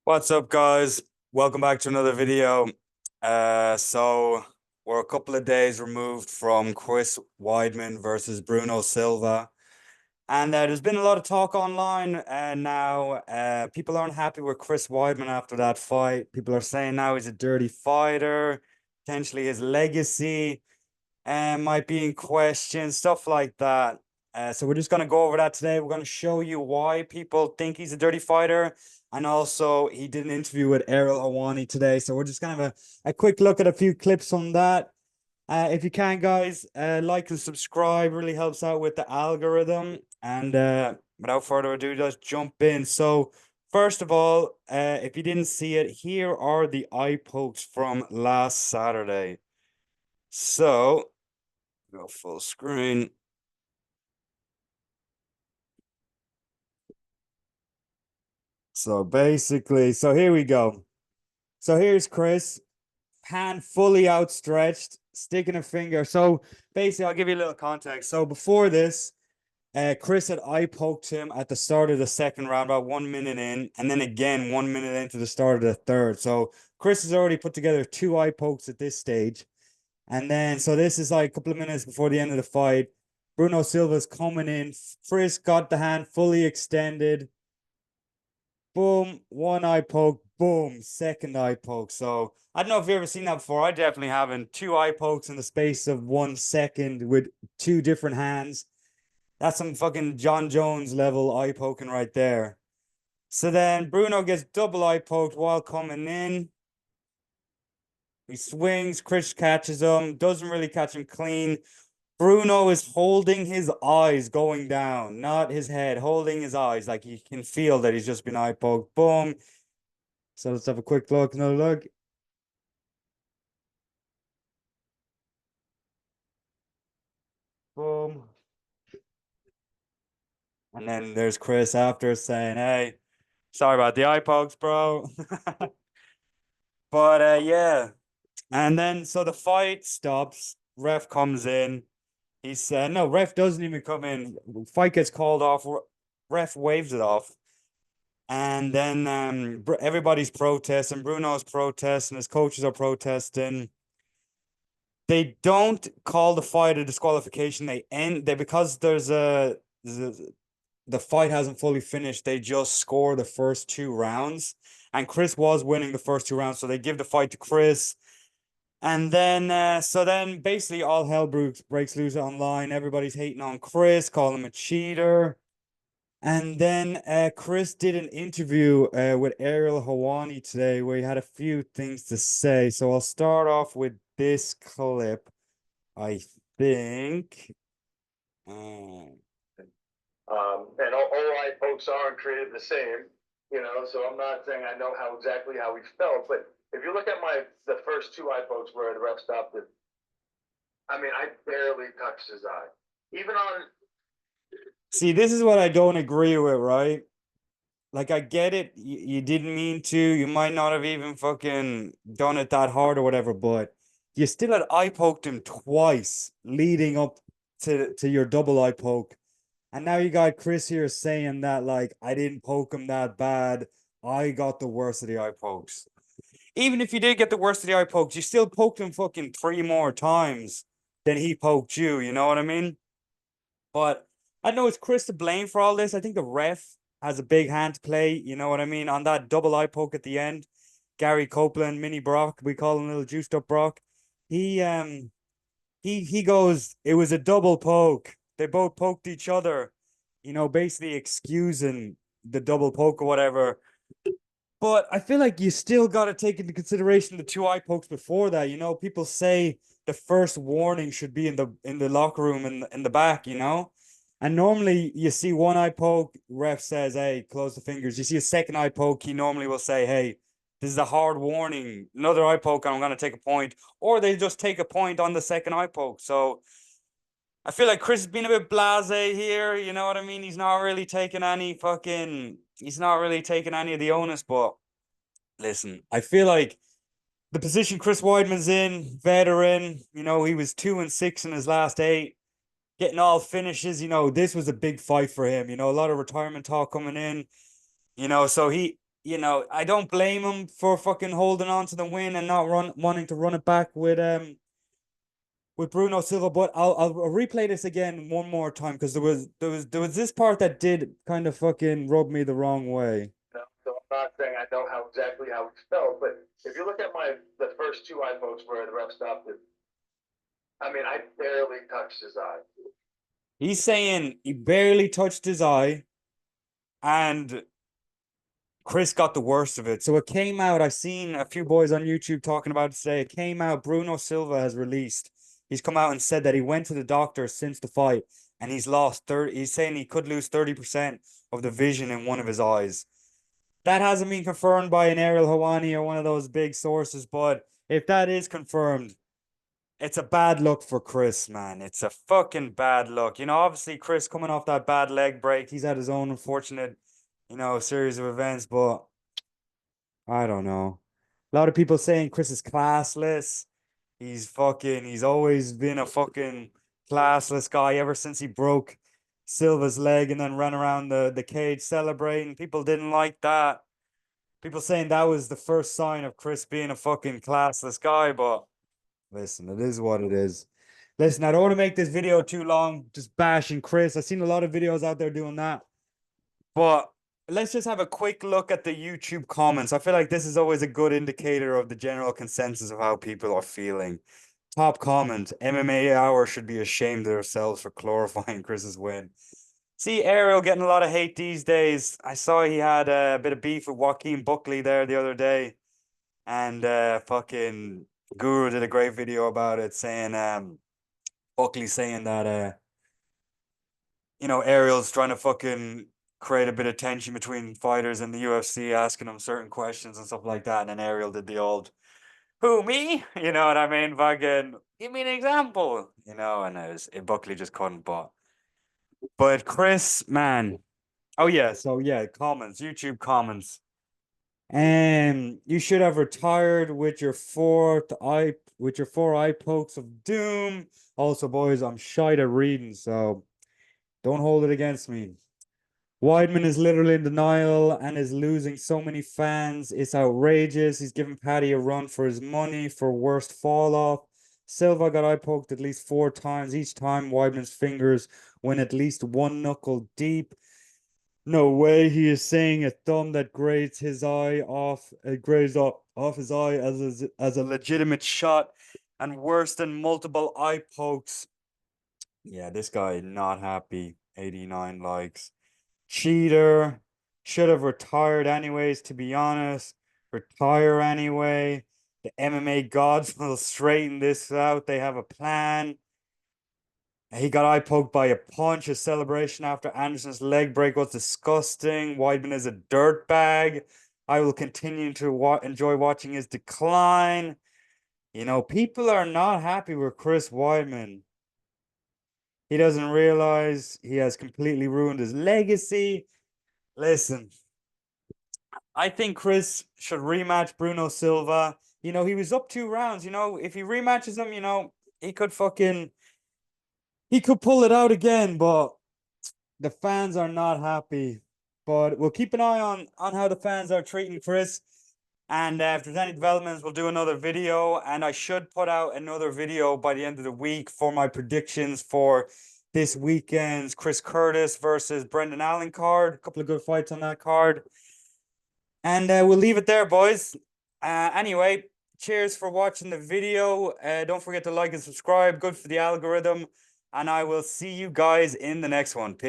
What's up, guys? Welcome back to another video. So we're a couple of days removed from Chris Weidman versus Bruno Silva, and there's been a lot of talk online. Now, people aren't happy with Chris Weidman after that fight. People are saying now he's a dirty fighter, potentially his legacy might be in question, stuff like that. So we're just going to go over that today. We're going to show you why people think he's a dirty fighter. And also, he did an interview with Errol Hawani today. So we're just going to have a quick look at a few clips on that. If you can, guys, like and subscribe. Really helps out with the algorithm. And without further ado, just jump in. So first of all, if you didn't see it, here are the eye pokes from last Saturday. So go full screen. So basically, so here we go. So here's Chris, hand fully outstretched, sticking a finger. So basically, I'll give you a little context. So before this, Chris had eye poked him at the start of the second round, about 1 minute in, and then again 1 minute into the start of the third. So Chris has already put together two eye pokes at this stage. And then, so this is like a couple of minutes before the end of the fight. Bruno Silva's coming in. Chris got the hand fully extended. Boom, one eye poke, boom, second eye poke. So I don't know if you've ever seen that before. I definitely haven't. Two eye pokes in the space of 1 second with two different hands. That's some fucking John Jones level eye poking right there. So then Bruno gets double eye poked while coming in. He swings, Chris catches him, doesn't really catch him clean. Bruno is holding his eyes going down, not his head, holding his eyes. Like you can feel that he's just been eye poked. Boom. So let's have a quick look, another look. Boom. And then there's Chris after saying, hey, sorry about the eye pokes, bro. But yeah. And then so the fight stops. Ref comes in. He said, no, ref doesn't even come in. Fight gets called off. Ref waves it off. And then everybody's protesting. Bruno's protesting. His coaches are protesting. They don't call the fight a disqualification. They because the fight hasn't fully finished. They just score the first two rounds, and Chris was winning the first two rounds, so they give the fight to Chris. And then, so then basically all hell breaks loose online. Everybody's hating on Chris, calling him a cheater. And then Chris did an interview with Errol Hawani today where he had a few things to say. So I'll start off with this clip, I think. Um, and all eye folks aren't created the same, So I'm not saying I know exactly how he felt, but if you look at the first two eye pokes where the ref stopped it, I mean, I barely touched his eye. Even on See, this is what I don't agree with, right? Like, I get it. You didn't mean to. You might not have even fucking done it that hard or whatever, but you still had eye poked him twice leading up to your double eye poke. And now you got Chris here saying that, like, I didn't poke him that bad. I got the worst of the eye pokes. Even if you did get the worst of the eye pokes, you still poked him fucking three more times than he poked you. You know what I mean? But I know it's Chris to blame for all this. I think the ref has a big hand to play. You know what I mean? On that double eye poke at the end, Gary Copeland, Mini Brock, we call him little juiced up Brock. He he goes, it was a double poke. They both poked each other, basically excusing the double poke or whatever. But I feel like you still got to take into consideration the two eye pokes before that. People say the first warning should be in the locker room in the back. And normally you see one eye poke, ref says, "Hey, close the fingers." You see a second eye poke, he normally will say, "Hey, this is a hard warning. Another eye poke, and I'm gonna take a point." Or they just take a point on the second eye poke. So I feel like Chris has been a bit blasé here. You know what I mean? He's not really taking any fucking. He's not really taking any of the onus, but listen, I feel like the position Chris Weidman's in, veteran, he was 2-6 in his last eight, getting all finishes. This was a big fight for him. A lot of retirement talk coming in. So I don't blame him for fucking holding on to the win and not wanting to run it back with Bruno Silva. But I'll replay this again one more time because there was this part that did kind of fucking rub me the wrong way. So I'm not saying I know how exactly how he felt, but if you look at the first two eye pokes where the ref stopped it, I mean, I barely touched his eye. He's saying he barely touched his eye, and Chris got the worst of it. So it came out. I've seen a few boys on YouTube talking about it today. It came out. Bruno Silva has released. He's come out and said that he went to the doctor since the fight and he's lost 30. He's saying he could lose 30% of the vision in one of his eyes. That hasn't been confirmed by an Ariel Hawani or one of those big sources, but if that is confirmed, it's a bad look for Chris, man. It's a fucking bad look. Obviously, Chris coming off that bad leg break, he's had his own unfortunate, series of events, but I don't know. A lot of people saying Chris is classless. He's always been a fucking classless guy ever since he broke Silva's leg and then ran around the cage celebrating. People didn't like that. People saying that was the first sign of Chris being a fucking classless guy, but listen, it is what it is. Listen, I don't want to make this video too long, just bashing Chris. I've seen a lot of videos out there doing that. But let's just have a quick look at the YouTube comments. I feel like this is always a good indicator of the general consensus of how people are feeling. Top comment, MMA Hour should be ashamed of themselves for glorifying Chris's win. See Ariel getting a lot of hate these days. I saw he had a bit of beef with Joaquin Buckley there the other day. And fucking Guru did a great video about it saying Buckley saying that Ariel's trying to fucking create a bit of tension between fighters in the UFC, asking them certain questions and stuff like that. And then Ariel did the old, who, me? You know what I mean? Fucking, give me an example. And Buckley just couldn't. But Chris, man. Oh, yeah. So, yeah, comments, YouTube comments. And you should have retired with your four eye pokes of doom. Also, boys, I'm shy at reading, so don't hold it against me. Weidman is literally in denial and is losing so many fans. It's outrageous. He's giving Paddy a run for his money for worst fall off. Silva got eye poked at least 4 times. Each time, Weidman's fingers went at least one knuckle deep. No way he is saying a thumb that grades his eye off, grades off his eye as a legitimate shot and worse than multiple eye pokes. Yeah, this guy not happy. 89 likes. Cheater. Should have retired anyways, to be honest. Retire anyway. The MMA gods will straighten this out. They have a plan. He got eye poked by a punch. His celebration after Anderson's leg break was disgusting. Weidman is a dirtbag. I will continue to enjoy watching his decline. People are not happy with Chris Weidman. He doesn't realize he has completely ruined his legacy. Listen, I think Chris should rematch Bruno Silva. He was up 2 rounds. If he rematches him, he could fucking he could pull it out again, but the fans are not happy. But we'll keep an eye on how the fans are treating Chris. And if there's any developments, we'll do another video. And I should put out another video by the end of the week for my predictions for this weekend's Chris Curtis versus Brendan Allen card. A couple of good fights on that card. And we'll leave it there, boys. Anyway, cheers for watching the video. Don't forget to like and subscribe. Good for the algorithm. And I will see you guys in the next one. Peace.